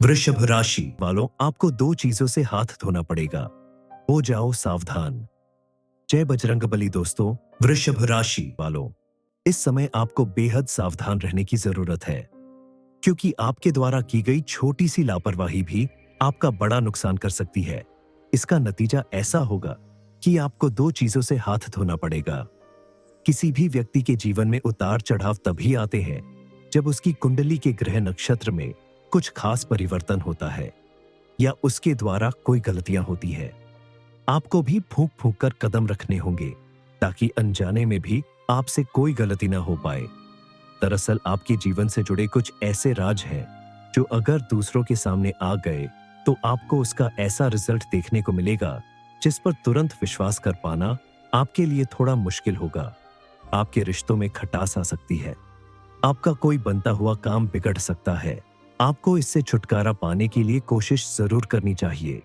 वृषभ राशि वालों, आपको दो चीजों से हाथ धोना पड़ेगा। हो जाओ सावधान। जय बजरंगबली। दोस्तों, वृषभ राशि वालों, इस समय आपको बेहद सावधान रहने की जरूरत है, क्योंकि आपके द्वारा की गई छोटी सी लापरवाही भी आपका बड़ा नुकसान कर सकती है। इसका नतीजा ऐसा होगा कि आपको दो चीजों से हाथ धोना पड़ेगा। किसी भी व्यक्ति के जीवन में उतार चढ़ाव तभी आते हैं जब उसकी कुंडली के ग्रह नक्षत्र में कुछ खास परिवर्तन होता है या उसके द्वारा कोई गलतियां होती है। आपको भी फूंक फूंक कर कदम रखने होंगे ताकि अनजाने में भी आपसे कोई गलती ना हो पाए। दरअसल आपके जीवन से जुड़े कुछ ऐसे राज हैं जो अगर दूसरों के सामने आ गए तो आपको उसका ऐसा रिजल्ट देखने को मिलेगा जिस पर तुरंत विश्वास कर पाना आपके लिए थोड़ा मुश्किल होगा। आपके रिश्तों में खटास आ सकती है। आपका कोई बनता हुआ काम बिगड़ सकता है। आपको इससे छुटकारा पाने के लिए कोशिश जरूर करनी चाहिए।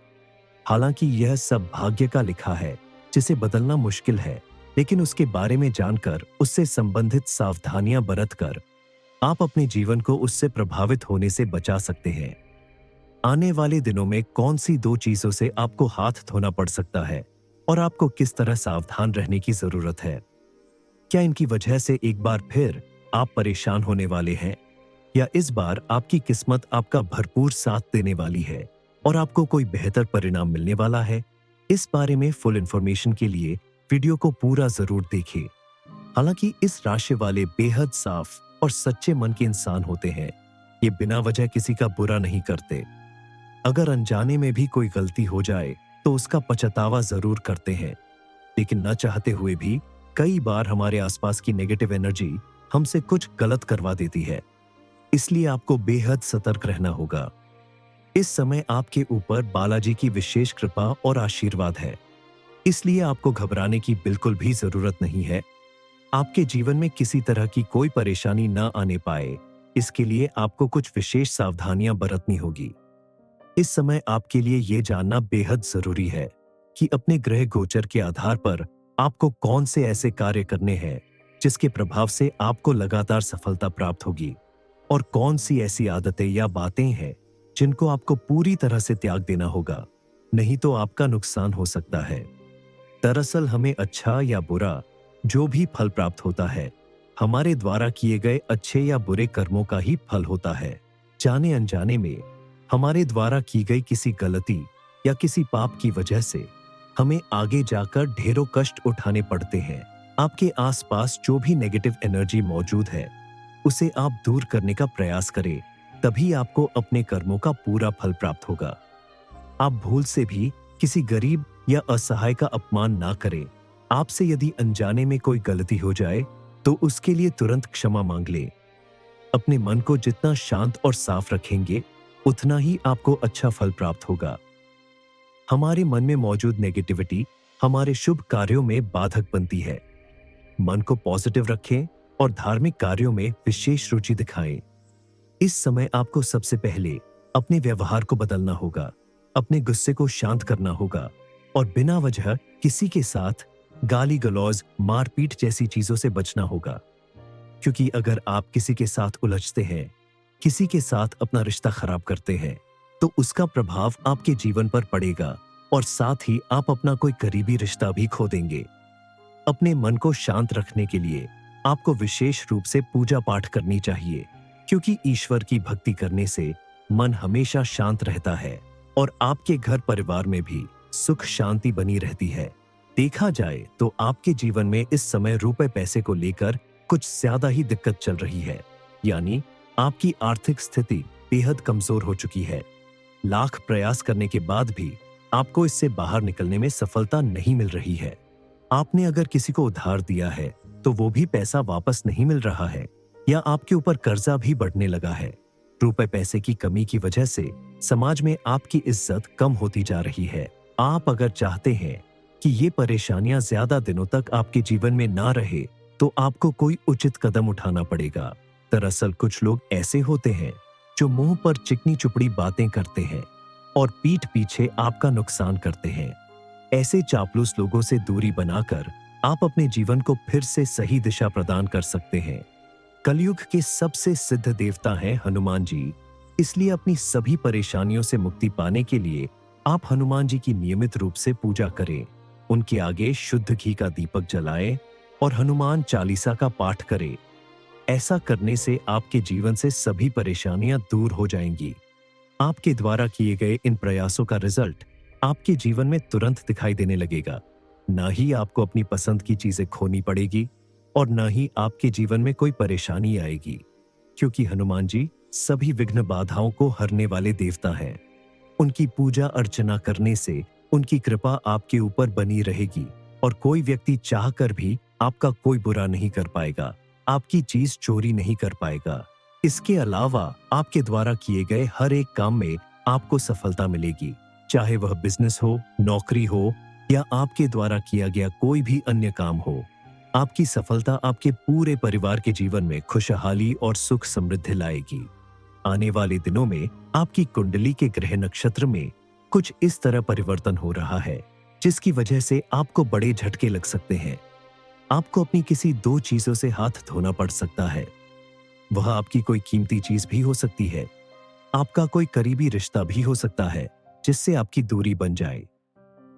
हालांकि यह सब भाग्य का लिखा है जिसे बदलना मुश्किल है, लेकिन उसके बारे में जानकर उससे संबंधित सावधानियां बरतकर आप अपने जीवन को उससे प्रभावित होने से बचा सकते हैं। आने वाले दिनों में कौन सी दो चीजों से आपको हाथ धोना पड़ सकता है और आपको किस तरह सावधान रहने की जरूरत है? क्या इनकी वजह से एक बार फिर आप परेशान होने वाले हैं, या इस बार आपकी किस्मत आपका भरपूर साथ देने वाली है और आपको कोई बेहतर परिणाम मिलने वाला है? इस बारे में फुल इंफॉर्मेशन के लिए वीडियो को पूरा जरूर देखें। हालांकि इस राशि वाले बेहद साफ और सच्चे मन के इंसान होते हैं। ये बिना वजह किसी का बुरा नहीं करते। अगर अनजाने में भी कोई गलती हो जाए तो उसका पछतावा जरूर करते हैं, लेकिन न चाहते हुए भी कई बार हमारे आसपास की नेगेटिव एनर्जी हमसे कुछ गलत करवा देती है। इसलिए आपको बेहद सतर्क रहना होगा। इस समय आपके ऊपर बालाजी की विशेष कृपा और आशीर्वाद है, इसलिए आपको घबराने की बिल्कुल भी जरूरत नहीं है। आपके जीवन में किसी तरह की कोई परेशानी न आने पाए, इसके लिए आपको कुछ विशेष सावधानियां बरतनी होगी। इस समय आपके लिए यह जानना बेहद जरूरी है कि अपने ग्रह गोचर के आधार पर आपको कौन से ऐसे कार्य करने हैं जिसके प्रभाव से आपको लगातार सफलता प्राप्त होगी, और कौन सी ऐसी आदतें या बातें हैं जिनको आपको पूरी तरह से त्याग देना होगा, नहीं तो आपका नुकसान हो सकता है। दरअसल हमें अच्छा या बुरा जो भी फल प्राप्त होता है, हमारे द्वारा किए गए अच्छे या बुरे कर्मों का ही फल होता है। जाने अनजाने में हमारे द्वारा की गई किसी गलती या किसी पाप की वजह से हमें आगे जाकर ढेरों कष्ट उठाने पड़ते हैं। आपके आसपास जो भी नेगेटिव एनर्जी मौजूद है उसे आप दूर करने का प्रयास करें, तभी आपको अपने कर्मों का पूरा फल प्राप्त होगा। आप भूल से भी किसी गरीब या असहाय का अपमान ना करें। आपसे यदि अनजाने में कोई गलती हो जाए तो उसके लिए तुरंत क्षमा मांग लें। अपने मन को जितना शांत और साफ रखेंगे उतना ही आपको अच्छा फल प्राप्त होगा। हमारे मन में मौजूद नेगेटिविटी हमारे शुभ कार्यों में बाधक बनती है। मन को पॉजिटिव रखें और धार्मिक कार्यों में विशेष रुचि दिखाएं। इस समय आपको सबसे पहले अपने व्यवहार को बदलना होगा, अपने गुस्से को शांत करना होगा और बिना वजह किसी के साथ गाली गलौज, मारपीट जैसी चीजों से बचना होगा। क्योंकि अगर आप किसी के साथ उलझते हैं, किसी के साथ अपना रिश्ता खराब करते हैं, तो उसका प्रभाव आपके जीवन पर पड़ेगा और साथ ही आप अपना कोई करीबी रिश्ता भी खो देंगे। अपने मन को शांत रखने के लिए आपको विशेष रूप से पूजा पाठ करनी चाहिए, क्योंकि ईश्वर की भक्ति करने से मन हमेशा शांत रहता है और आपके घर परिवार में भी सुख शांति बनी रहती है। देखा जाए तो आपके जीवन में इस समय रुपए पैसे को लेकर कुछ ज्यादा ही दिक्कत चल रही है, यानी आपकी आर्थिक स्थिति बेहद कमजोर हो चुकी है। लाख प्रयास करने के बाद भी आपको इससे बाहर निकलने में सफलता नहीं मिल रही है। आपने अगर किसी को उधार दिया है तो वो भी पैसा वापस नहीं मिल रहा है, या आपके ऊपर कर्जा भी बढ़ने लगा है। रुपए पैसे की कमी की वजह से समाज में आपकी इज्जत कम होती जा रही है। आप अगर चाहते हैं कि ये परेशानियां ज्यादा दिनों तक आपके जीवन में ना रहे तो आपको कोई उचित कदम उठाना पड़ेगा। दरअसल कुछ लोग ऐसे होते हैं जो मुंह पर चिकनी चुपड़ी बातें करते हैं और पीठ पीछे आपका नुकसान करते हैं। ऐसे चापलूस लोगों से दूरी बनाकर आप अपने जीवन को फिर से सही दिशा प्रदान कर सकते हैं। कलयुग के सबसे सिद्ध देवता हैं हनुमान जी। इसलिए अपनी सभी परेशानियों से मुक्ति पाने के लिए आप हनुमान जी की नियमित रूप से पूजा करें। उनके आगे शुद्ध घी का दीपक जलाएं और हनुमान चालीसा का पाठ करें। ऐसा करने से आपके जीवन से सभी परेशानियां दूर हो जाएंगी। आपके द्वारा किए गए इन प्रयासों का रिजल्ट आपके जीवन में तुरंत दिखाई देने लगेगा। ना ही आपको अपनी पसंद की चीजें खोनी पड़ेगी और ना ही आपके जीवन में कोई परेशानी आएगी, क्योंकि हनुमान जी सभी विघ्न बाधाओं को हरने वाले देवता हैं। उनकी पूजा अर्चना करने से उनकी कृपा आपके ऊपर बनी रहेगी और कोई व्यक्ति चाहकर भी आपका कोई बुरा नहीं कर पाएगा, आपकी चीज चोरी नहीं कर पाएगा। इसके अलावा आपके द्वारा किए गए हर एक काम में आपको सफलता मिलेगी, चाहे वह बिजनेस हो, नौकरी हो या आपके द्वारा किया गया कोई भी अन्य काम हो। आपकी सफलता आपके पूरे परिवार के जीवन में खुशहाली और सुख समृद्धि लाएगी। आने वाले दिनों में आपकी कुंडली के ग्रह नक्षत्र में कुछ इस तरह परिवर्तन हो रहा है, जिसकी वजह से आपको बड़े झटके लग सकते हैं। आपको अपनी किसी दो चीजों से हाथ धोना पड़ सकता है। वह आपकी कोई कीमती चीज भी हो सकती है, आपका कोई करीबी रिश्ता भी हो सकता है जिससे आपकी दूरी बन जाए।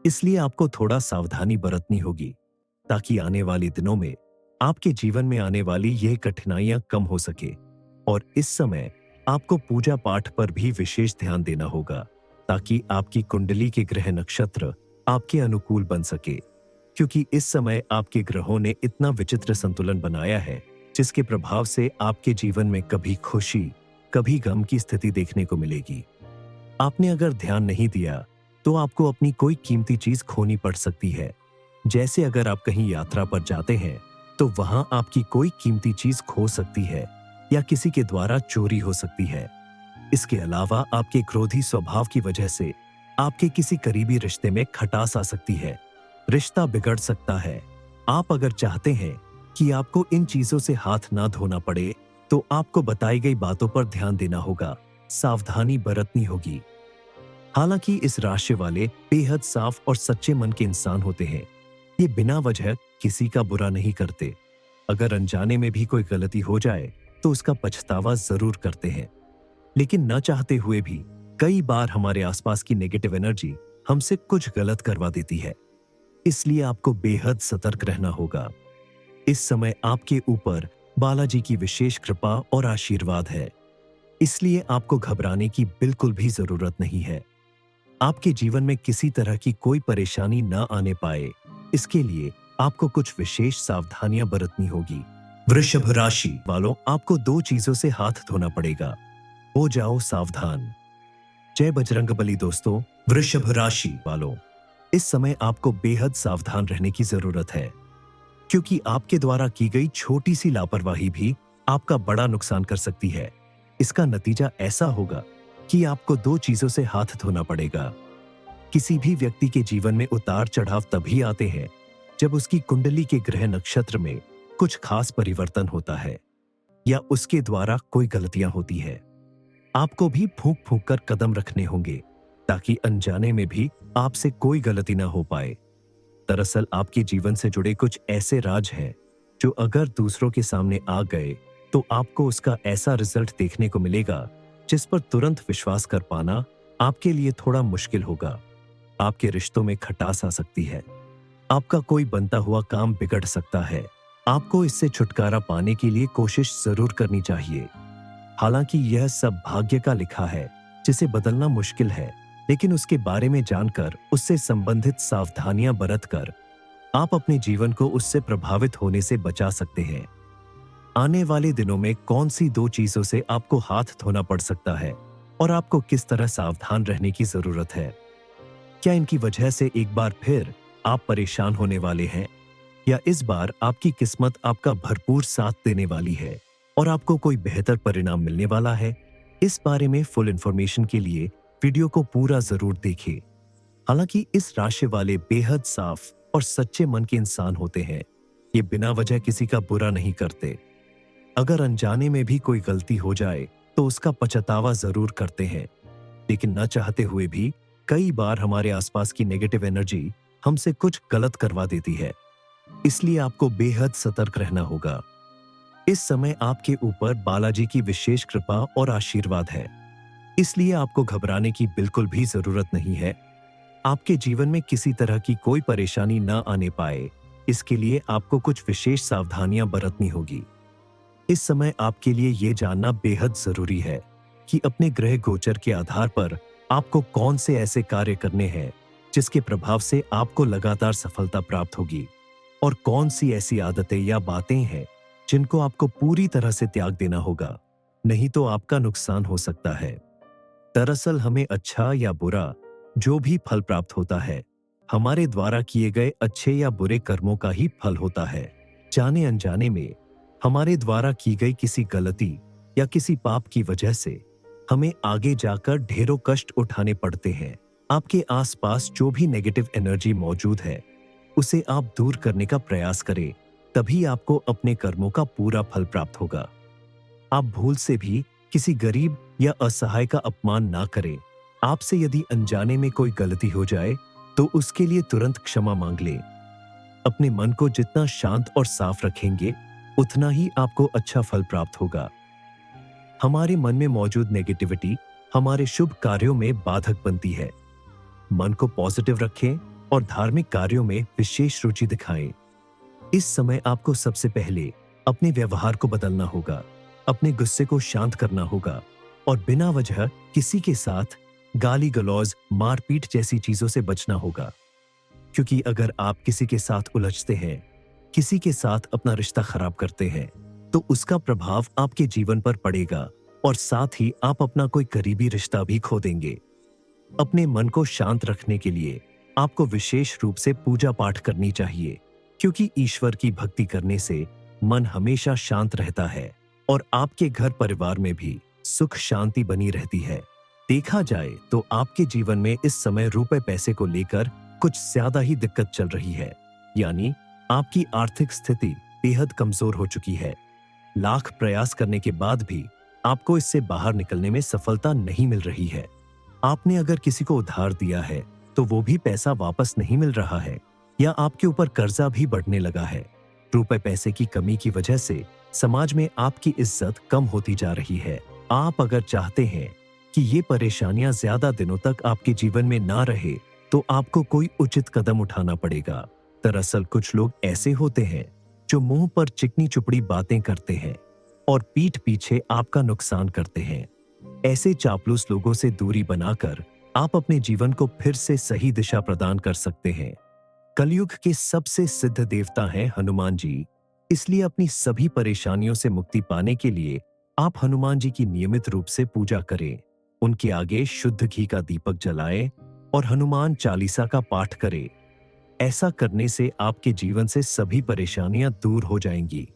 इसलिए आपको थोड़ा सावधानी बरतनी होगी, ताकि आने वाले दिनों में आपके जीवन में आने वाली यह कठिनाइयां कम हो सके। और इस समय आपको पूजा पाठ पर भी विशेष ध्यान देना होगा, ताकि आपकी कुंडली के ग्रह नक्षत्र आपके अनुकूल बन सके, क्योंकि इस समय आपके ग्रहों ने इतना विचित्र संतुलन बनाया है, जिसके प्रभाव से आपके जीवन में कभी खुशी, कभी गम की स्थिति देखने को मिलेगी। आपने अगर ध्यान नहीं दिया तो आपको अपनी कोई कीमती चीज खोनी पड़ सकती है। जैसे अगर आप कहीं यात्रा पर जाते हैं तो वहां आपकी कोई कीमती चीज खो सकती है या किसी के द्वारा चोरी हो सकती है। इसके अलावा आपके क्रोधी स्वभाव की वजह से आपके किसी करीबी रिश्ते में खटास आ सकती है, रिश्ता बिगड़ सकता है। आप अगर चाहते हैं कि आपको इन चीजों से हाथ ना धोना पड़े तो आपको बताई गई बातों पर ध्यान देना होगा, सावधानी बरतनी होगी। हालांकि इस राशि वाले बेहद साफ और सच्चे मन के इंसान होते हैं। ये बिना वजह किसी का बुरा नहीं करते। अगर अनजाने में भी कोई गलती हो जाए तो उसका पछतावा जरूर करते हैं, लेकिन न चाहते हुए भी कई बार हमारे आसपास की नेगेटिव एनर्जी हमसे कुछ गलत करवा देती है। इसलिए आपको बेहद सतर्क रहना होगा। इस समय आपके ऊपर बालाजी की विशेष कृपा और आशीर्वाद है, इसलिए आपको घबराने की बिल्कुल भी जरूरत नहीं है। आपके जीवन में किसी तरह की कोई परेशानी न आने पाए, इसके लिए आपको कुछ विशेष सावधानियां बरतनी होगी। वृषभ राशि वालों, आपको दो चीजों से हाथ धोना पड़ेगा। हो जाओ सावधान। जय बजरंगबली। दोस्तों, वृषभ राशि वालों, इस समय आपको बेहद सावधान रहने की जरूरत है, क्योंकि आपके द्वारा की गई छोटी सी लापरवाही भी आपका बड़ा नुकसान कर सकती है। इसका नतीजा ऐसा होगा कि आपको दो चीजों से हाथ धोना पड़ेगा। किसी भी व्यक्ति के जीवन में उतार चढ़ाव तभी आते हैं जब उसकी कुंडली के ग्रह नक्षत्र में कुछ खास परिवर्तन होता है या उसके द्वारा कोई गलतियां होती है। आपको भी फूंक फूंक कर कदम रखने होंगे, ताकि अनजाने में भी आपसे कोई गलती ना हो पाए। दरअसल आपके जीवन से जुड़े कुछ ऐसे राज हैं जो अगर दूसरों के सामने आ गए तो आपको उसका ऐसा रिजल्ट देखने को मिलेगा जिस पर तुरंत विश्वास कर पाना आपके लिए थोड़ा मुश्किल होगा। आपके रिश्तों में खटास आ सकती है, आपका कोई बनता हुआ काम बिगड़ सकता है। आपको इससे छुटकारा पाने के लिए कोशिश जरूर करनी चाहिए। हालांकि यह सब भाग्य का लिखा है, जिसे बदलना मुश्किल है, लेकिन उसके बारे में जानकर उससे संबंधित सावधानियां बरतकर आप अपने जीवन को उससे प्रभावित होने से बचा सकते हैं। आने वाले दिनों में कौन सी दो चीजों से आपको हाथ धोना पड़ सकता है और आपको किस तरह सावधान रहने की जरूरत है? क्या इनकी वजह से एक बार फिर आप परेशान होने वाले हैं, या इस बार आपकी किस्मत आपका भरपूर साथ देने वाली है और आपको कोई बेहतर परिणाम मिलने वाला है? इस बारे में फुल इंफॉर्मेशन के लिए वीडियो को पूरा जरूर देखें। हालांकि इस राशि वाले बेहद साफ और सच्चे मन के इंसान होते हैं। ये बिना वजह किसी का बुरा नहीं करते। अगर अनजाने में भी कोई गलती हो जाए तो उसका पछतावा जरूर करते हैं, लेकिन न चाहते हुए भी कई बार हमारे आसपास की नेगेटिव एनर्जी हमसे कुछ गलत करवा देती है। इसलिए आपको बेहद सतर्क रहना होगा। इस समय आपके ऊपर बालाजी की विशेष कृपा और आशीर्वाद है। इसलिए आपको घबराने की बिल्कुल भी जरूरत नहीं है। आपके जीवन में किसी तरह की कोई परेशानी न आने पाए, इसके लिए आपको कुछ विशेष सावधानियां बरतनी होगी। इस समय आपके लिए यह जानना बेहद जरूरी है कि अपने ग्रह गोचर के आधार पर आपको कौन से ऐसे कार्य करने हैं जिसके प्रभाव से आपको लगातार सफलता प्राप्त होगी, और कौन सी ऐसी आदतें या बातें हैं जिनको आपको पूरी तरह से त्याग देना होगा, नहीं तो आपका नुकसान हो सकता है। दरअसल हमें अच्छा या बुरा जो भी फल प्राप्त होता है, हमारे द्वारा किए गए अच्छे या बुरे कर्मों का ही फल होता है। जाने अनजाने में हमारे द्वारा की गई किसी गलती या किसी पाप की वजह से हमें आगे जाकर ढेरों कष्ट उठाने पड़ते हैं। आपके आसपास जो भी नेगेटिव एनर्जी मौजूद है, उसे आप दूर करने का प्रयास करें, तभी आपको अपने कर्मों का पूरा फल प्राप्त होगा। आप भूल से भी किसी गरीब या असहाय का अपमान ना करें। आपसे यदि अनजाने में कोई गलती हो जाए तो उसके लिए तुरंत क्षमा मांग लें। अपने मन को जितना शांत और साफ रखेंगे, उतना ही आपको अच्छा फल प्राप्त होगा। हमारे मन में मौजूद नेगेटिविटी हमारे शुभ कार्यों में बाधक बनती है। मन को पॉजिटिव रखें और धार्मिक कार्यों में विशेष रुचि दिखाएं। इस समय आपको सबसे पहले अपने व्यवहार को बदलना होगा, अपने गुस्से को शांत करना होगा और बिना वजह किसी के साथ गाली गलौज, मारपीट जैसी चीजों से बचना होगा। क्योंकि अगर आप किसी के साथ उलझते हैं, किसी के साथ अपना रिश्ता खराब करते हैं, तो उसका प्रभाव आपके जीवन पर पड़ेगा और साथ ही आप अपना कोई करीबी रिश्ता भी खो देंगे। अपने मन को शांत रखने के लिए आपको विशेष रूप से पूजा पाठ करनी चाहिए, क्योंकि ईश्वर की भक्ति करने से मन हमेशा शांत रहता है और आपके घर परिवार में भी सुख शांति बनी रहती है। देखा जाए तो आपके जीवन में इस समय रुपए पैसे को लेकर कुछ ज्यादा ही दिक्कत चल रही है, यानी आपकी आर्थिक स्थिति बेहद कमजोर हो चुकी है। लाख प्रयास करने के बाद भी आपको इससे बाहर निकलने में सफलता नहीं मिल रही है। आपने अगर किसी को उधार दिया है तो वो भी पैसा वापस नहीं मिल रहा है, या आपके ऊपर कर्जा भी बढ़ने लगा है। रुपए पैसे की कमी की वजह से समाज में आपकी इज्जत कम होती जा रही है। आप अगर चाहते हैं कि ये परेशानियां ज्यादा दिनों तक आपके जीवन में ना रहे, तो आपको कोई उचित कदम उठाना पड़ेगा। दरअसल कुछ लोग ऐसे होते हैं जो मुंह पर चिकनी चुपड़ी बातें करते हैं और पीठ पीछे आपका नुकसान करते हैं। ऐसे चापलूस लोगों से दूरी बनाकर आप अपने जीवन को फिर से सही दिशा प्रदान कर सकते हैं। कलयुग के सबसे सिद्ध देवता हैं हनुमान जी, इसलिए अपनी सभी परेशानियों से मुक्ति पाने के लिए आप हनुमान जी की नियमित रूप से पूजा करें। उनके आगे शुद्ध घी का दीपक जलाएं और हनुमान चालीसा का पाठ करें। ऐसा करने से आपके जीवन से सभी परेशानियां दूर हो जाएंगी।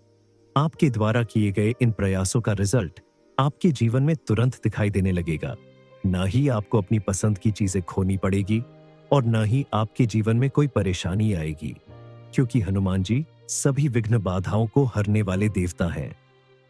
आपके द्वारा किए गए इन प्रयासों का रिजल्ट आपके जीवन में तुरंत दिखाई देने लगेगा। ना ही आपको अपनी पसंद की चीजें खोनी पड़ेगी और ना ही आपके जीवन में कोई परेशानी आएगी, क्योंकि हनुमान जी सभी विघ्न बाधाओं को हरने वाले देवता हैं।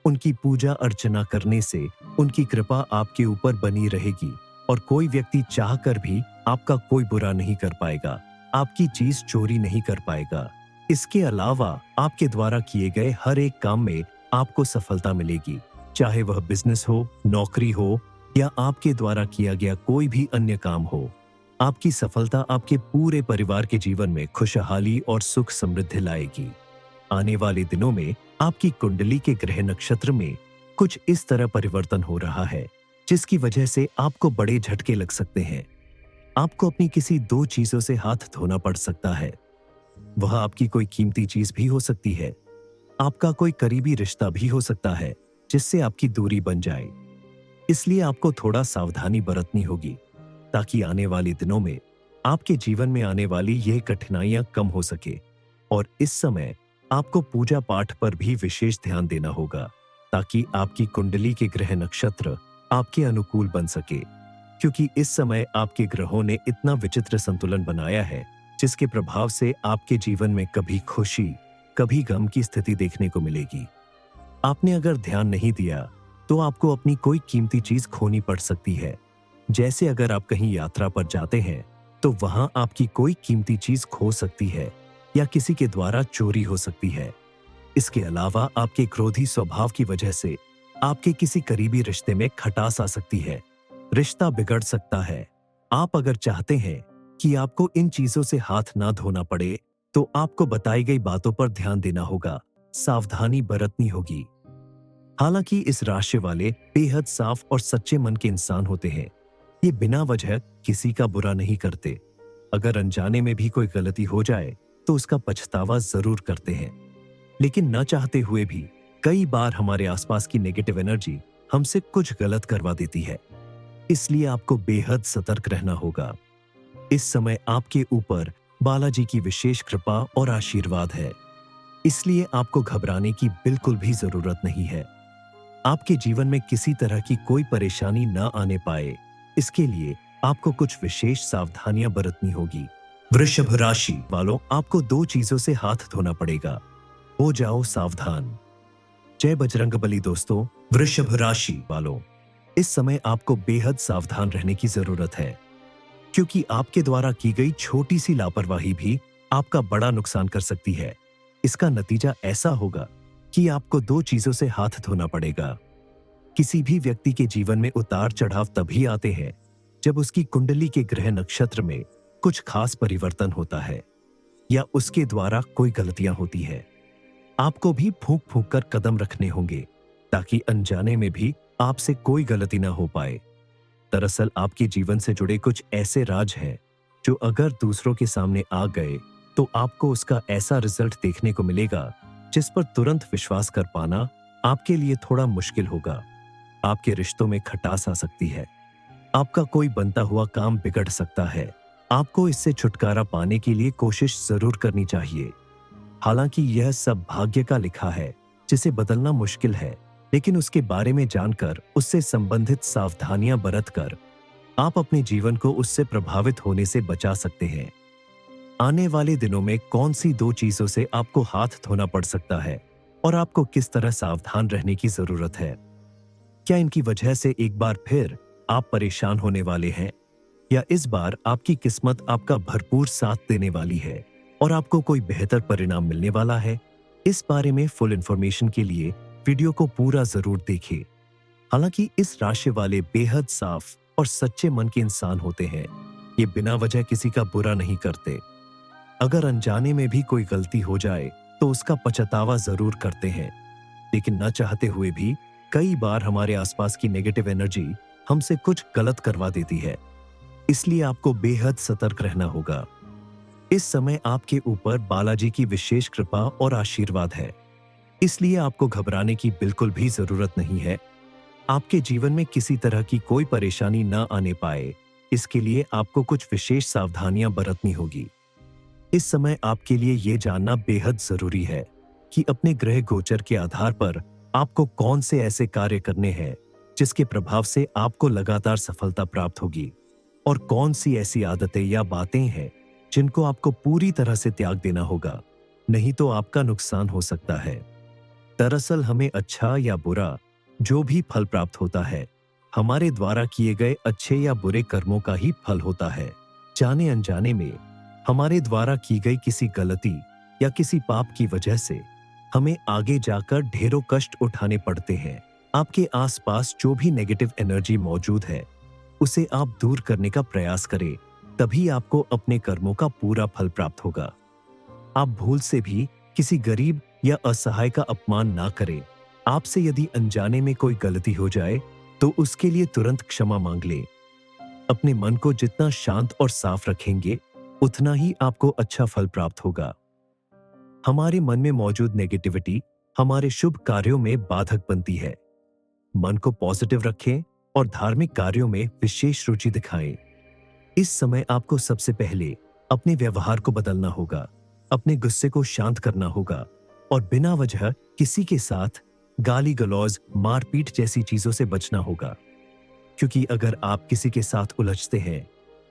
उनकी पूजा अर्चना करने से उनकी कृपा आपके ऊपर बनी रहेगी और कोई व्यक्ति चाहकर भी आपका कोई बुरा नहीं कर पाएगा, आपकी चीज चोरी नहीं कर पाएगा। इसके अलावा आपके द्वारा किए गए हर एक काम में आपको सफलता मिलेगी, चाहे वह बिजनेस हो, नौकरी हो या आपके द्वारा किया गया कोई भी अन्य काम हो। आपकी सफलता आपके पूरे परिवार के जीवन में खुशहाली और सुख समृद्धि लाएगी। आने वाले दिनों में आपकी कुंडली के ग्रह नक्षत्र में कुछ इस तरह परिवर्तन हो रहा है, जिसकी वजह से आपको बड़े झटके लग सकते हैं। आपको अपनी किसी दो चीजों से हाथ धोना पड़ सकता है। वह आपकी कोई कीमती चीज भी हो सकती है, आपका कोई करीबी रिश्ता भी हो सकता है जिससे आपकी दूरी बन जाए। इसलिए आपको थोड़ा सावधानी बरतनी होगी, ताकि आने वाले दिनों में आपके जीवन में आने वाली यह कठिनाइयां कम हो सके। और इस समय आपको पूजा पाठ पर भी विशेष ध्यान देना होगा, ताकि आपकी कुंडली के ग्रह नक्षत्र आपके अनुकूल बन सके। क्योंकि इस समय आपके ग्रहों ने इतना विचित्र संतुलन बनाया है, जिसके प्रभाव से आपके जीवन में कभी खुशी, कभी गम की स्थिति देखने को मिलेगी। आपने अगर ध्यान नहीं दिया तो आपको अपनी कोई कीमती चीज खोनी पड़ सकती है। जैसे अगर आप कहीं यात्रा पर जाते हैं तो वहां आपकी कोई कीमती चीज खो सकती है या किसी के द्वारा चोरी हो सकती है। इसके अलावा आपके क्रोधी स्वभाव की वजह से आपके किसी करीबी रिश्ते में खटास आ सकती है। रिश्ता बिगड़ सकता है। आप अगर चाहते हैं कि आपको इन चीजों से हाथ ना धोना पड़े, तो आपको बताई गई बातों पर ध्यान देना होगा, सावधानी बरतनी होगी। हालांकि इस राशि वाले बेहद साफ और सच्चे मन के इंसान होते हैं। ये बिना वजह किसी का बुरा नहीं करते। अगर अनजाने में भी कोई गलती हो जाए तो उसका पछतावा जरूर करते हैं, लेकिन न चाहते हुए भी कई बार हमारे आसपास की नेगेटिव एनर्जी हमसे कुछ गलत करवा देती है। इसलिए आपको बेहद सतर्क रहना होगा। इस समय आपके ऊपर बालाजी की विशेष कृपा और आशीर्वाद है, इसलिए आपको घबराने की बिल्कुल भी जरूरत नहीं है। आपके जीवन में किसी तरह की कोई परेशानी न आने पाए, इसके लिए आपको कुछ विशेष सावधानियां बरतनी होगी। वृषभ राशि वालों, आपको दो चीजों से हाथ धोना पड़ेगा। हो जाओ सावधान। जय बजरंगबली दोस्तों। वृषभ राशि वालों, इस समय आपको बेहद सावधान रहने की जरूरत है, क्योंकि आपके द्वारा की गई छोटी सी लापरवाही भी आपका बड़ा नुकसान कर सकती है। इसका नतीजा ऐसा होगा कि आपको दो चीजों से हाथ धोना पड़ेगा। किसी भी व्यक्ति के जीवन में उतार चढ़ाव तभी आते हैं जब उसकी कुंडली के ग्रह नक्षत्र में कुछ खास परिवर्तन होता है या उसके द्वारा कोई गलतियां होती है। आपको भी फूंक फूंक कर कदम रखने होंगे, ताकि अनजाने में भी आपसे कोई गलती ना हो पाए। दरअसल आपके जीवन से जुड़े कुछ ऐसे राज हैं जो अगर दूसरों के सामने आ गए तो आपको उसका ऐसा रिजल्ट देखने को मिलेगा जिस पर तुरंत विश्वास कर पाना आपके लिए थोड़ा मुश्किल होगा। आपके रिश्तों में खटास आ सकती है। आपका कोई बनता हुआ काम बिगड़ सकता है। आपको इससे छुटकारा पाने के लिए कोशिश जरूर करनी चाहिए। हालांकि यह सब भाग्य का लिखा है, जिसे बदलना मुश्किल है, लेकिन उसके बारे में जानकर उससे संबंधित सावधानियां बरतकर आप अपने जीवन को उससे प्रभावित होने से बचा सकते हैं। आने वाले दिनों में कौन सी दो चीजों से आपको हाथ धोना पड़ सकता है और आपको किस तरह सावधान रहने की जरूरत है? क्या इनकी वजह से एक बार फिर आप परेशान होने वाले हैं, या इस बार आपकी किस्मत आपका भरपूर साथ देने वाली है और आपको कोई बेहतर परिणाम मिलने वाला है? इस बारे में फुल इंफॉर्मेशन के लिए वीडियो को पूरा जरूर देखें। हालांकि इस राशि वाले बेहद साफ और सच्चे मन के इंसान होते हैं। ये बिना वजह किसी का बुरा नहीं करते। अगर अनजाने में भी कोई गलती हो जाए तो उसका पछतावा जरूर करते हैं, लेकिन न चाहते हुए भी कई बार हमारे आसपास की नेगेटिव एनर्जी हमसे कुछ गलत करवा देती है। इसलिए आपको बेहद सतर्क रहना होगा। इस समय आपके ऊपर बालाजी की विशेष कृपा और आशीर्वाद है, इसलिए आपको घबराने की बिल्कुल भी जरूरत नहीं है। आपके जीवन में किसी तरह की कोई परेशानी न आने पाए, इसके लिए आपको कुछ विशेष सावधानियां बरतनी होगी। इस समय आपके लिए यह जानना बेहद जरूरी है कि अपने ग्रह गोचर के आधार पर आपको कौन से ऐसे कार्य करने हैं जिसके प्रभाव से आपको लगातार सफलता प्राप्त होगी, और कौन सी ऐसी आदतें या बातें हैं जिनको आपको पूरी तरह से त्याग देना होगा, नहीं तो आपका नुकसान हो सकता है। दरअसल हमें अच्छा या बुरा जो भी फल प्राप्त होता है, हमारे द्वारा किए गए अच्छे या बुरे कर्मों का ही फल होता है। जाने अनजाने में हमारे द्वारा की गई किसी गलती या किसी पाप की वजह से हमें आगे जाकर ढेरों कष्ट उठाने पड़ते हैं। आपके आसपास जो भी नेगेटिव एनर्जी मौजूद है, उसे आप दूर करने का प्रयास करें, तभी आपको अपने कर्मों का पूरा फल प्राप्त होगा। आप भूल से भी किसी गरीब या असहाय का अपमान ना करें। आपसे यदि अनजाने में कोई गलती हो जाए तो उसके लिए तुरंत क्षमा मांग लें। अपने मन को जितना शांत और साफ रखेंगे, उतना ही आपको अच्छा फल प्राप्त होगा। हमारे मन में मौजूद नेगेटिविटी हमारे शुभ कार्यों में बाधक बनती है। मन को पॉजिटिव रखें और धार्मिक कार्यों में विशेष रुचि दिखाएं। इस समय आपको सबसे पहले अपने व्यवहार को बदलना होगा, अपने गुस्से को शांत करना होगा और बिना वजह किसी के साथ गाली गलौज, मारपीट जैसी चीजों से बचना होगा। क्योंकि अगर आप किसी के साथ उलझते हैं,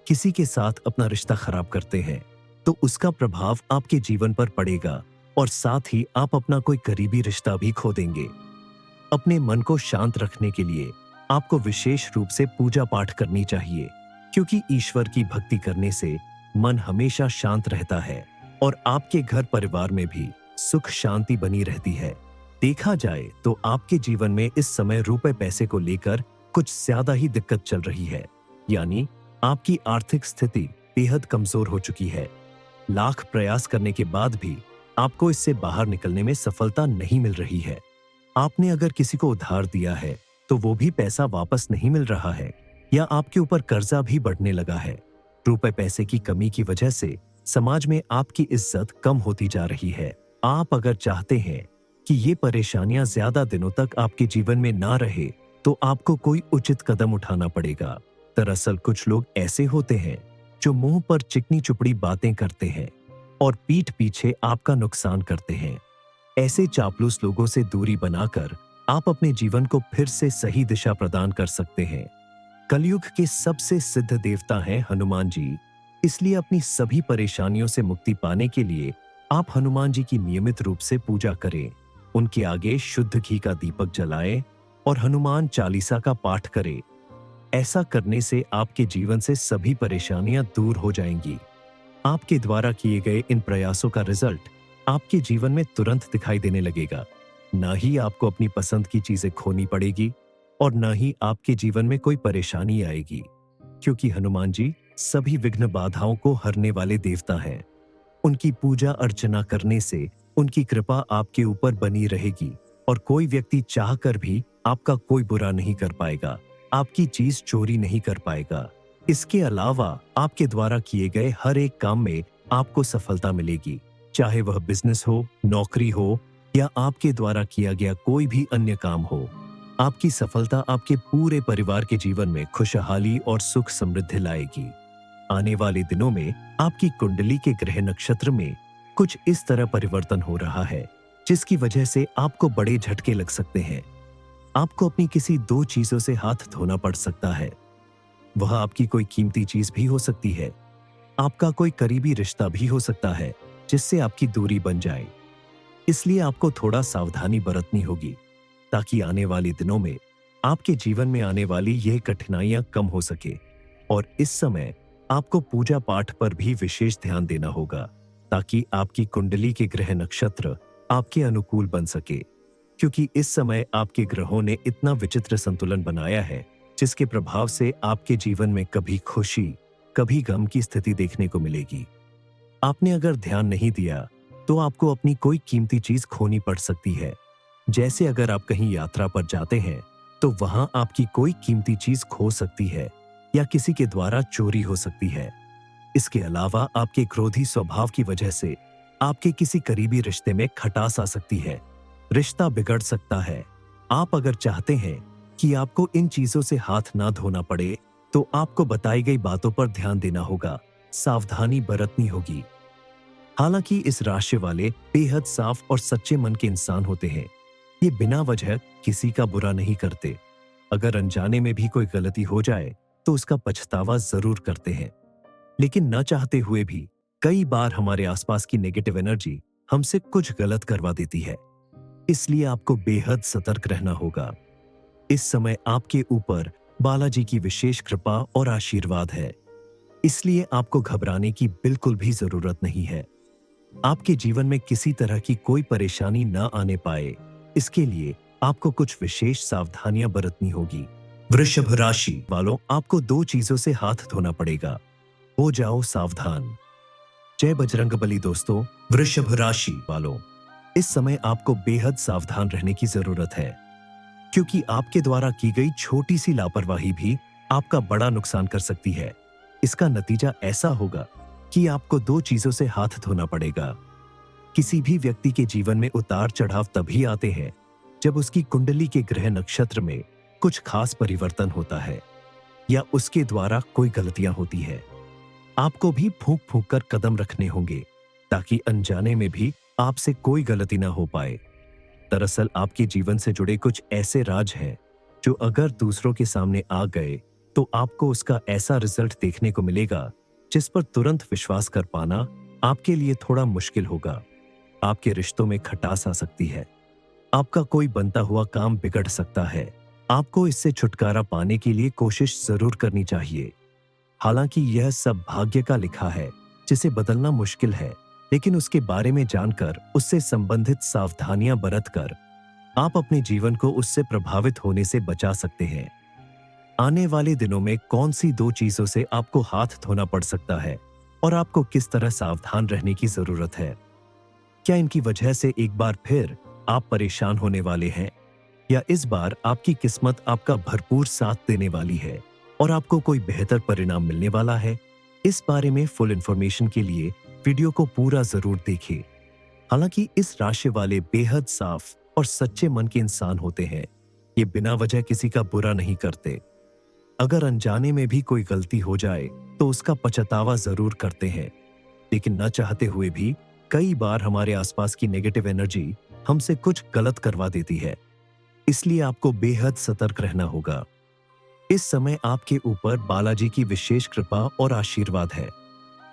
किसी के साथ अपना रिश्ता खराब करते हैं, तो उसका प्रभाव आपके जीवन पर पड़ेगा और साथ ही आप अपना कोई करीबी रिश्ता भी खो देंगे। अपने मन को शांत रखने के लिए आपको विशेष रूप से पूजा पाठ करनी चाहिए, क्योंकि ईश्वर की भक्ति करने से मन हमेशा शांत रहता है और आपके घर परिवार में भी सुख शांति बनी रहती है। देखा जाए तो आपके जीवन में इस समय रुपए पैसे को लेकर कुछ ज्यादा ही दिक्कत चल रही है, यानी आपकी आर्थिक स्थिति बेहद कमजोर हो चुकी है। लाख प्रयास करने के बाद भी आपको इससे बाहर निकलने में सफलता नहीं मिल रही है। आपने अगर किसी को उधार दिया है तो वो भी पैसा वापस नहीं मिल रहा है, या आपके ऊपर कर्जा भी बढ़ने लगा है। रुपए पैसे की कमी की वजह से समाज में आपकी इज्जत कम होती जा रही है। आप अगर चाहते हैं कि ये परेशानियां ज्यादा दिनों तक आपके जीवन में ना रहे, तो आपको कोई उचित कदम उठाना पड़ेगा। दरअसल कुछ लोग ऐसे होते हैं जो मुंह पर चिकनी चुपड़ी बातें करते हैं और पीठ पीछे आपका नुकसान करते हैं। ऐसे चापलूस लोगों से दूरी बनाकर आप अपने जीवन को फिर से सही दिशा प्रदान कर सकते हैं। कलयुग के सबसे सिद्ध देवता हैं हनुमान जी, इसलिए अपनी सभी परेशानियों से मुक्ति पाने के लिए आप हनुमान जी की नियमित रूप से पूजा करें। उनके आगे शुद्ध घी का दीपक जलाएं और हनुमान चालीसा का पाठ करें। ऐसा करने से आपके जीवन से सभी परेशानियां दूर हो जाएंगी। आपके द्वारा किए गए इन प्रयासों का रिजल्ट आपके जीवन में तुरंत दिखाई देने लगेगा। ना ही आपको अपनी पसंद की चीजें खोनी पड़ेगी और ना ही आपके जीवन में कोई परेशानी आएगी, क्योंकि हनुमान जी सभी विघ्न बाधाओं को हरने वाले देवता हैं। उनकी पूजा अर्चना करने से उनकी कृपा आपके ऊपर बनी रहेगी और कोई व्यक्ति चाहकर भी आपका कोई बुरा नहीं कर पाएगा, आपकी चीज चोरी नहीं कर पाएगा। इसके अलावा आपके द्वारा किए गए हर एक काम में आपको सफलता मिलेगी, चाहे वह बिजनेस हो, नौकरी हो या आपके द्वारा किया गया कोई भी अन्य काम हो। आपकी सफलता आपके पूरे परिवार के जीवन में खुशहाली और सुख समृद्धि लाएगी। आने वाले दिनों में आपकी कुंडली के ग्रह नक्षत्र में कुछ इस तरह परिवर्तन हो रहा है, जिसकी वजह से आपको बड़े झटके लग सकते हैं। आपको अपनी किसी दो चीजों से हाथ धोना पड़ सकता है। वह आपकी कोई कीमती चीज भी हो सकती है, आपका कोई करीबी रिश्ता भी हो सकता है जिससे आपकी दूरी बन जाए। इसलिए आपको थोड़ा सावधानी बरतनी होगी, ताकि आने वाले दिनों में आपके जीवन में आने वाली यह कठिनाइयां कम हो सके। और इस समय आपको पूजा पाठ पर भी विशेष ध्यान देना होगा, ताकि आपकी कुंडली के ग्रह नक्षत्र आपके अनुकूल बन सके, क्योंकि इस समय आपके ग्रहों ने इतना विचित्र संतुलन बनाया है, जिसके प्रभाव से आपके जीवन में कभी खुशी, कभी गम की स्थिति देखने को मिलेगी। आपने अगर ध्यान नहीं दिया तो आपको अपनी कोई कीमती चीज खोनी पड़ सकती है। जैसे अगर आप कहीं यात्रा पर जाते हैं तो वहां आपकी कोई कीमती चीज खो सकती है या किसी के द्वारा चोरी हो सकती है। इसके अलावा आपके क्रोधी स्वभाव की वजह से आपके किसी करीबी रिश्ते में खटास आ सकती है, रिश्ता बिगड़ सकता है। आप अगर चाहते हैं कि आपको इन चीजों से हाथ ना धोना पड़े, तो आपको बताई गई बातों पर ध्यान देना होगा, सावधानी बरतनी होगी। हालांकि इस राशि वाले बेहद साफ और सच्चे मन के इंसान होते हैं। ये बिना वजह किसी का बुरा नहीं करते। अगर अनजाने में भी कोई गलती हो जाए तो उसका पछतावा जरूर करते हैं, लेकिन न चाहते हुए भी कई बार हमारे आसपास की नेगेटिव एनर्जी हमसे कुछ गलत करवा देती है। इसलिए आपको बेहद सतर्क रहना होगा। इस समय आपके ऊपर बालाजी की विशेष कृपा और आशीर्वाद है, इसलिए आपको घबराने की बिल्कुल भी जरूरत नहीं है। आपके जीवन में किसी तरह की कोई परेशानी न आने पाए, इसके लिए आपको कुछ विशेष सावधानियां बरतनी होगी। वृषभ राशि वालों, आपको दो चीजों से हाथ धोना पड़ेगा। हो जाओ सावधान। जय बजरंगबली। दोस्तों, वृषभ राशि वालों, इस समय आपको बेहद सावधान रहने की जरूरत है, क्योंकि आपके द्वारा की गई छोटी सी लापरवाही भी आपका बड़ा नुकसान कर सकती है। इसका नतीजा ऐसा होगा कि आपको दो चीजों से हाथ धोना पड़ेगा। किसी भी व्यक्ति के जीवन में उतार चढ़ाव तभी आते हैं जब उसकी कुंडली के ग्रह नक्षत्र में कुछ खास परिवर्तन होता है या उसके द्वारा कोई गलतियां होती है। आपको भी फूंक फूंक कर कदम रखने होंगे, ताकि अनजाने में भी आपसे कोई गलती ना हो पाए। दरअसल आपके जीवन से जुड़े कुछ ऐसे राज हैं जो अगर दूसरों के सामने आ गए तो आपको उसका ऐसा रिजल्ट देखने को मिलेगा जिस पर तुरंत विश्वास कर पाना आपके लिए थोड़ा मुश्किल होगा। आपके रिश्तों में खटास आ सकती है, आपका कोई बनता हुआ काम बिगड़ सकता है। आपको इससे छुटकारा पाने के लिए कोशिश जरूर करनी चाहिए। हालांकि यह सब भाग्य का लिखा है, जिसे बदलना मुश्किल है, लेकिन उसके बारे में जानकर उससे संबंधित सावधानियां बरतकर आप अपने जीवन को उससे प्रभावित होने से बचा सकते हैं। आने वाले दिनों में कौन सी दो चीजों से आपको हाथ धोना पड़ सकता है और आपको किस तरह सावधान रहने की जरूरत है। क्या इनकी वजह से एक बार फिर आप परेशान होने वाले हैं, या इस बार आपकी किस्मत आपका भरपूर साथ देने वाली है और आपको कोई बेहतर परिणाम मिलने वाला है। इस बारे में फुल इंफॉर्मेशन के लिए वीडियो को पूरा जरूर देखें। हालांकि इस राशि वाले बेहद साफ और सच्चे मन के इंसान होते हैं। ये बिना वजह किसी का बुरा नहीं करते। अगर अनजाने में भी कोई गलती हो जाए तो उसका पछतावा जरूर करते हैं, लेकिन न चाहते हुए भी कई बार हमारे आसपास की नेगेटिव एनर्जी हमसे कुछ गलत करवा देती है। इसलिए आपको बेहद सतर्क रहना होगा। इस समय आपके ऊपर बालाजी की विशेष कृपा और आशीर्वाद है,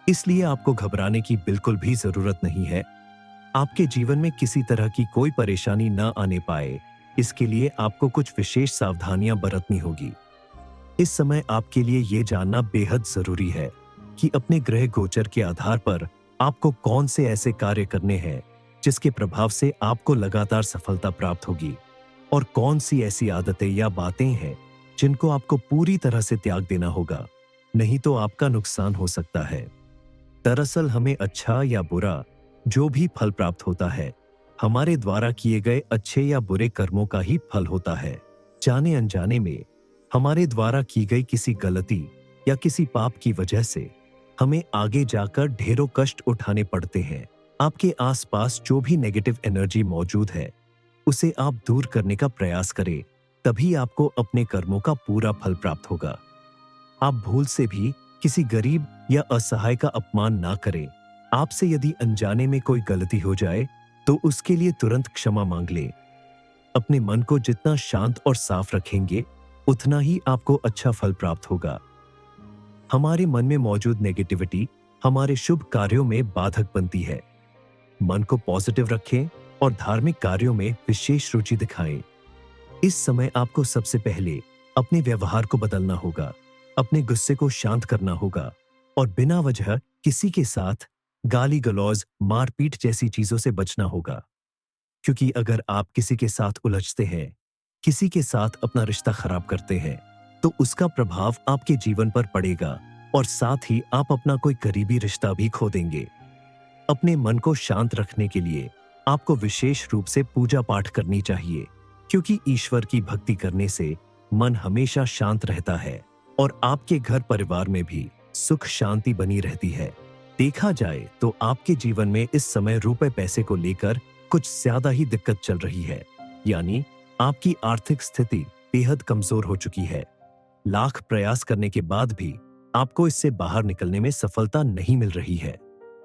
इसलिए आपको घबराने की बिल्कुल भी जरूरत नहीं है। आपके जीवन में किसी तरह की कोई परेशानी न आने पाए, इसके लिए आपको कुछ विशेष सावधानियां बरतनी होगी। इस समय आपके लिए यह जानना बेहद जरूरी है कि अपने ग्रह गोचर के आधार पर आपको कौन से ऐसे कार्य करने हैं जिसके प्रभाव से आपको लगातार सफलता प्राप्त होगी, और कौन सी ऐसी आदतें या बातें हैं जिनको आपको पूरी तरह से त्याग देना होगा, नहीं तो आपका नुकसान हो सकता है। दरअसल हमें अच्छा या बुरा जो भी फल प्राप्त होता है, हमारे द्वारा किए गए अच्छे या बुरे कर्मों का ही फल होता है। जाने अनजाने में हमारे द्वारा की गई किसी गलती या किसी पाप की वजह से हमें आगे जाकर ढेरों कष्ट उठाने पड़ते हैं। आपके आसपास जो भी नेगेटिव एनर्जी मौजूद है, उसे आप दूर करने का प्रयास करें, तभी आपको अपने कर्मों का पूरा फल प्राप्त होगा। आप भूल से भी किसी गरीब या असहाय का अपमान ना करें। आपसे यदि अनजाने में कोई गलती हो जाए तो उसके लिए तुरंत क्षमा मांग लें। अपने मन को जितना शांत और साफ रखेंगे, उतना ही आपको अच्छा फल प्राप्त होगा। हमारे मन में मौजूद नेगेटिविटी हमारे शुभ कार्यों में बाधक बनती है। मन को पॉजिटिव रखें और धार्मिक कार्यों में विशेष रुचि दिखाएं। इस समय आपको सबसे पहले अपने व्यवहार को बदलना होगा, अपने गुस्से को शांत करना होगा और बिना वजह किसी के साथ गाली गलौज, मारपीट जैसी चीजों से बचना होगा। क्योंकि अगर आप किसी के साथ उलझते हैं, किसी के साथ अपना रिश्ता खराब करते हैं, तो उसका प्रभाव आपके जीवन पर पड़ेगा और साथ ही आप अपना कोई करीबी रिश्ता भी खो देंगे। अपने मन को शांत रखने के लिए आपको विशेष रूप से पूजा पाठ करनी चाहिए, क्योंकि ईश्वर की भक्ति करने से मन हमेशा शांत रहता है और आपके घर परिवार में भी सुख शांति बनी रहती है। देखा जाए तो आपके जीवन में इस समय रुपए पैसे को लेकर कुछ ज्यादा ही दिक्कत चल रही है, यानी आपकी आर्थिक स्थिति बेहद कमजोर हो चुकी है। लाख प्रयास करने के बाद भी आपको इससे बाहर निकलने में सफलता नहीं मिल रही है।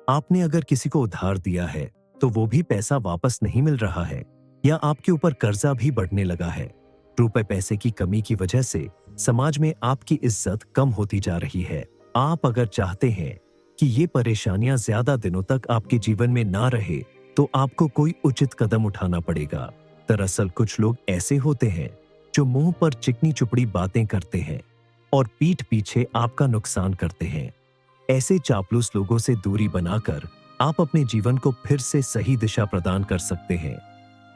आपने अगर किसी को उधार दिया है तो वो भी पैसा वापस नहीं मिल रहा है, या आपके ऊपर कर्जा भी बढ़ने लगा है। रुपए पैसे की कमी की वजह से समाज में आपकी इज्जत कम होती जा रही है। आप अगर चाहते हैं कि ये परेशानियां ज्यादा दिनों तक आपके जीवन में ना रहे, तो आपको कोई उचित कदम उठाना पड़ेगा। दरअसल कुछ लोग ऐसे होते हैं जो मुंह पर चिकनी चुपड़ी बातें करते हैं और पीठ पीछे आपका नुकसान करते हैं। ऐसे चापलूस लोगों से दूरी बनाकर आप अपने जीवन को फिर से सही दिशा प्रदान कर सकते हैं।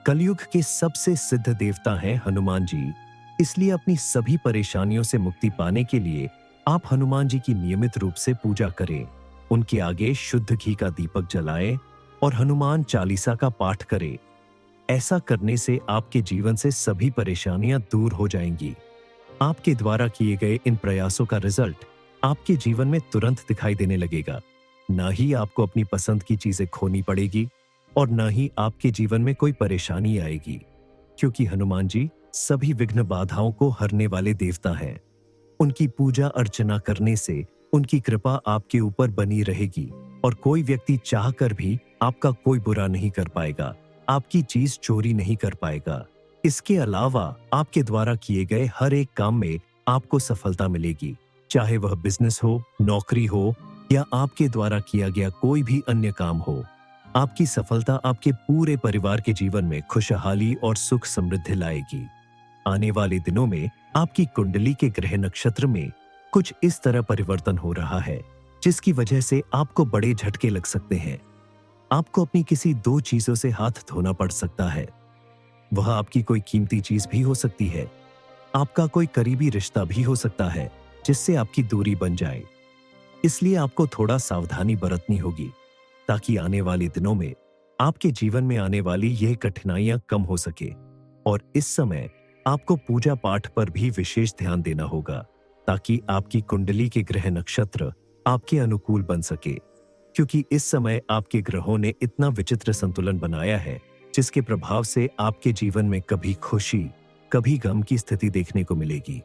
कलयुग के सबसे सिद्ध देवता हैं हनुमान जी, इसलिए अपनी सभी परेशानियों से मुक्ति पाने के लिए आप हनुमान जी की नियमित रूप से पूजा करें। उनके आगे शुद्ध घी का दीपक जलाएं और हनुमान चालीसा का पाठ करें। ऐसा करने से आपके जीवन से सभी परेशानियां दूर हो जाएंगी। आपके द्वारा किए गए इन प्रयासों का रिजल्ट आपके जीवन में तुरंत दिखाई देने लगेगा। ना ही आपको अपनी पसंद की चीजें खोनी पड़ेगी और ना ही आपके जीवन में कोई परेशानी आएगी, क्योंकि हनुमान जी सभी विघ्न बाधाओं को हरने वाले देवता हैं। उनकी पूजा अर्चना करने से उनकी कृपा आपके ऊपर बनी रहेगी और कोई व्यक्ति चाहकर भी आपका कोई बुरा नहीं कर पाएगा, आपकी चीज चोरी नहीं कर पाएगा। इसके अलावा आपके द्वारा किए गए हर एक काम में आपको सफलता मिलेगी, चाहे वह बिजनेस हो, नौकरी हो या आपके द्वारा किया गया कोई भी अन्य काम हो। आपकी सफलता आपके पूरे परिवार के जीवन में खुशहाली और सुख समृद्धि लाएगी। आने वाले दिनों में आपकी कुंडली के ग्रह नक्षत्र में कुछ इस तरह परिवर्तन हो रहा है, जिसकी वजह से आपको बड़े झटके लग सकते हैं। आपको अपनी किसी दो चीजों से हाथ धोना पड़ सकता है। वह आपकी कोई कीमती चीज भी हो सकती है। आपका कोई करीबी रिश्ता भी हो सकता है जिससे आपकी दूरी बन जाए। इसलिए आपको थोड़ा सावधानी बरतनी होगी ताकि आने वाले दिनों में आपके जीवन में आने वाली यह कठिनाइयां कम हो सके। और इस समय आपको पूजा पाठ पर भी विशेष ध्यान देना होगा ताकि आपकी कुंडली के ग्रह नक्षत्र आपके अनुकूल बन सके, क्योंकि इस समय आपके ग्रहों ने इतना विचित्र संतुलन बनाया है जिसके प्रभाव से आपके जीवन में कभी खुशी कभी गम की स्थिति देखने को मिलेगी।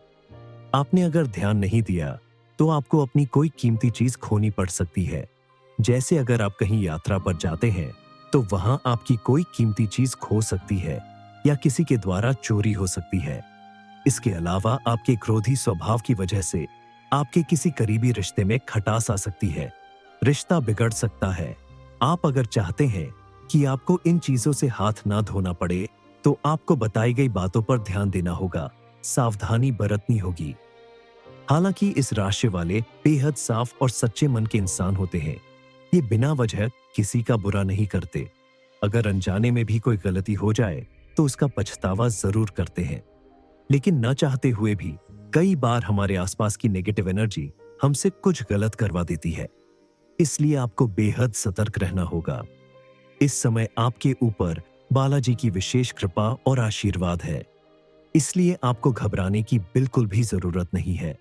आपने अगर ध्यान नहीं दिया तो आपको अपनी कोई कीमती चीज खोनी पड़ सकती है। जैसे अगर आप कहीं यात्रा पर जाते हैं तो वहां आपकी कोई कीमती चीज खो सकती है या किसी के द्वारा चोरी हो सकती है। इसके अलावा आपके क्रोधी स्वभाव की वजह से आपके किसी करीबी रिश्ते में खटास आ सकती है, रिश्ता बिगड़ सकता है। आप अगर चाहते हैं कि आपको इन चीजों से हाथ ना धोना पड़े तो आपको बताई गई बातों पर ध्यान देना होगा, सावधानी बरतनी होगी। हालांकि इस राशि वाले बेहद साफ और सच्चे मन के इंसान होते हैं। ये बिना वजह किसी का बुरा नहीं करते। अगर अनजाने में भी कोई गलती हो जाए तो उसका पछतावा जरूर करते हैं, लेकिन न चाहते हुए भी कई बार हमारे आसपास की नेगेटिव एनर्जी हमसे कुछ गलत करवा देती है। इसलिए आपको बेहद सतर्क रहना होगा। इस समय आपके ऊपर बालाजी की विशेष कृपा और आशीर्वाद है, इसलिए आपको घबराने की बिल्कुल भी जरूरत नहीं है।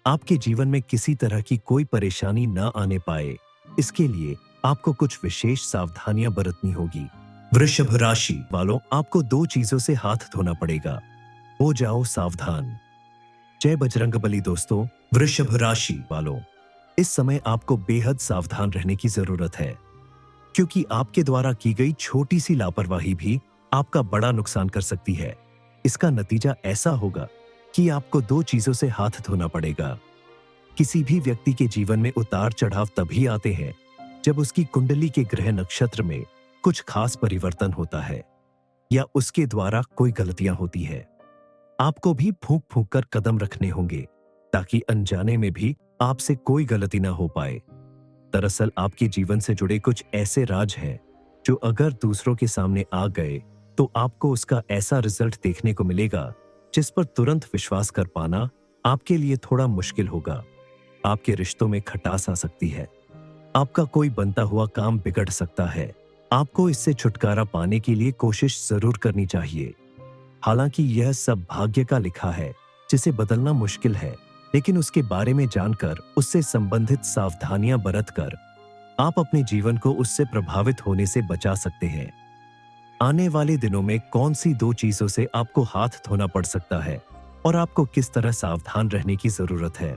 आपके जीवन में किसी तरह की कोई परेशानी न आने पाए, इसके लिए आपको कुछ विशेष सावधानियां बरतनी होगी। वृषभ राशि वालों, आपको दो चीजों से हाथ धोना पड़ेगा। हो जाओ सावधान। जय बजरंगबली। दोस्तों, वृषभ राशि वालों, इस समय आपको बेहद सावधान रहने की जरूरत है, क्योंकि आपके द्वारा की गई छोटी सी लापरवाही भी आपका बड़ा नुकसान कर सकती है। इसका नतीजा ऐसा होगा कि आपको दो चीजों से हाथ धोना पड़ेगा। किसी भी व्यक्ति के जीवन में उतार चढ़ाव तभी आते हैं जब उसकी कुंडली के ग्रह नक्षत्र में कुछ खास परिवर्तन होता है या उसके द्वारा कोई गलतियां होती है। आपको भी फूंक फूंक कर कदम रखने होंगे ताकि अनजाने में भी आपसे कोई गलती ना हो पाए। दरअसल आपके जीवन से जुड़े कुछ ऐसे राज हैं जो अगर दूसरों के सामने आ गए तो आपको उसका ऐसा रिजल्ट देखने को मिलेगा जिस पर तुरंत विश्वास कर पाना आपके लिए थोड़ा मुश्किल होगा। आपके रिश्तों में खटास आ सकती है। आपका कोई बनता हुआ काम बिगड़ सकता है। आपको इससे छुटकारा पाने के लिए कोशिश जरूर करनी चाहिए। हालांकि यह सब भाग्य का लिखा है जिसे बदलना मुश्किल है, लेकिन उसके बारे में जानकर उससे संबंधित सावधानियां बरतकर आप अपने जीवन को उससे प्रभावित होने से बचा सकते हैं। आने वाले दिनों में कौन सी दो चीजों से आपको हाथ धोना पड़ सकता है और आपको किस तरह सावधान रहने की जरूरत है?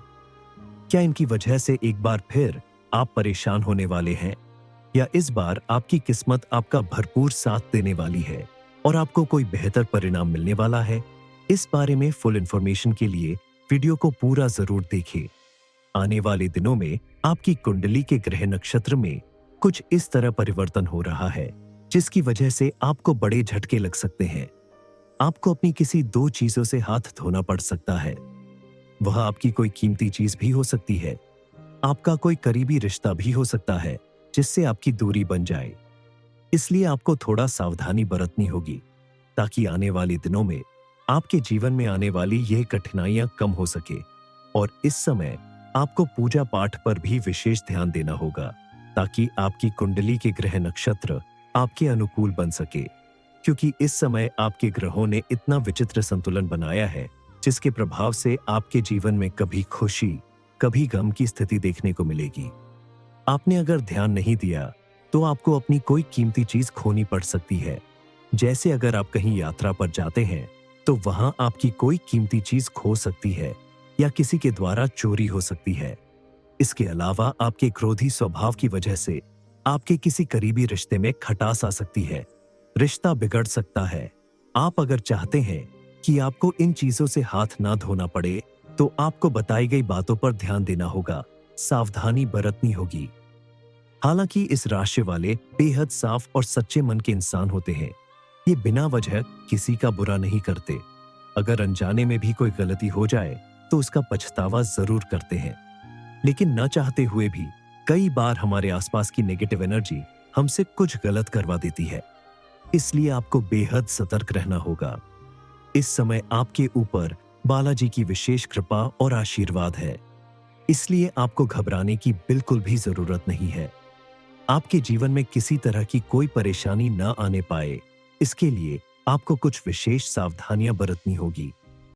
क्या इनकी वजह से एक बार फिर आप परेशान होने वाले हैं, या इस बार आपकी किस्मत आपका भरपूर साथ देने वाली है और आपको कोई बेहतर परिणाम मिलने वाला है? इस बारे में फुल इंफॉर्मेशन के लिए वीडियो को पूरा जरूर देखें। आने वाले दिनों में आपकी कुंडली के ग्रह नक्षत्र में कुछ इस तरह परिवर्तन हो रहा है जिसकी वजह से आपको बड़े झटके लग सकते हैं। आपको अपनी किसी दो चीजों से हाथ धोना पड़ सकता है। वह आपकी कोई कीमती चीज भी हो सकती है। आपका कोई करीबी रिश्ता भी हो सकता है जिससे आपकी दूरी बन जाए। इसलिए आपको थोड़ा सावधानी बरतनी होगी ताकि आने वाले दिनों में आपके जीवन में आने वाली यह कठिनाइयां कम हो सके। और इस समय आपको पूजा पाठ पर भी विशेष ध्यान देना होगा ताकि आपकी कुंडली के ग्रह नक्षत्र आपके अनुकूल बन सके, क्योंकि इस समय आपके ग्रहों ने इतना विचित्र संतुलन बनाया है जिसके प्रभाव से आपके जीवन में कभी खुशी कभी गम की स्थिति देखने को मिलेगी। आपने अगर ध्यान नहीं दिया तो आपको अपनी कोई कीमती चीज खोनी पड़ सकती है। जैसे अगर आप कहीं यात्रा पर जाते हैं तो वहां आपकी कोई कीमती चीज खो सकती है या किसी के द्वारा चोरी हो सकती है। इसके अलावा आपके क्रोधी स्वभाव की वजह से आपके किसी करीबी रिश्ते में खटास आ सकती है, रिश्ता बिगड़ सकता है। आप अगर चाहते हैं कि आपको इन चीजों से हाथ ना धोना पड़े तो आपको बताई गई बातों पर ध्यान देना होगा, सावधानी बरतनी होगी। हालांकि इस राशि वाले बेहद साफ और सच्चे मन के इंसान होते हैं। ये बिना वजह किसी का बुरा नहीं करते। अगर अनजाने में भी कोई गलती हो जाए तो उसका पछतावा जरूर करते हैं, लेकिन न चाहते हुए भी कई बार हमारे आसपास की नेगेटिव एनर्जी हमसे कुछ गलत करवा देती है। इसलिए आपको बेहद सतर्क रहना होगा। इस समय आपके ऊपर बालाजी की विशेष कृपा और आशीर्वाद है, इसलिए आपको घबराने की बिल्कुल भी जरूरत नहीं है। आपके जीवन में किसी तरह की कोई परेशानी न आने पाए, इसके लिए आपको कुछ विशेष सावधानियां बरतनी होगी।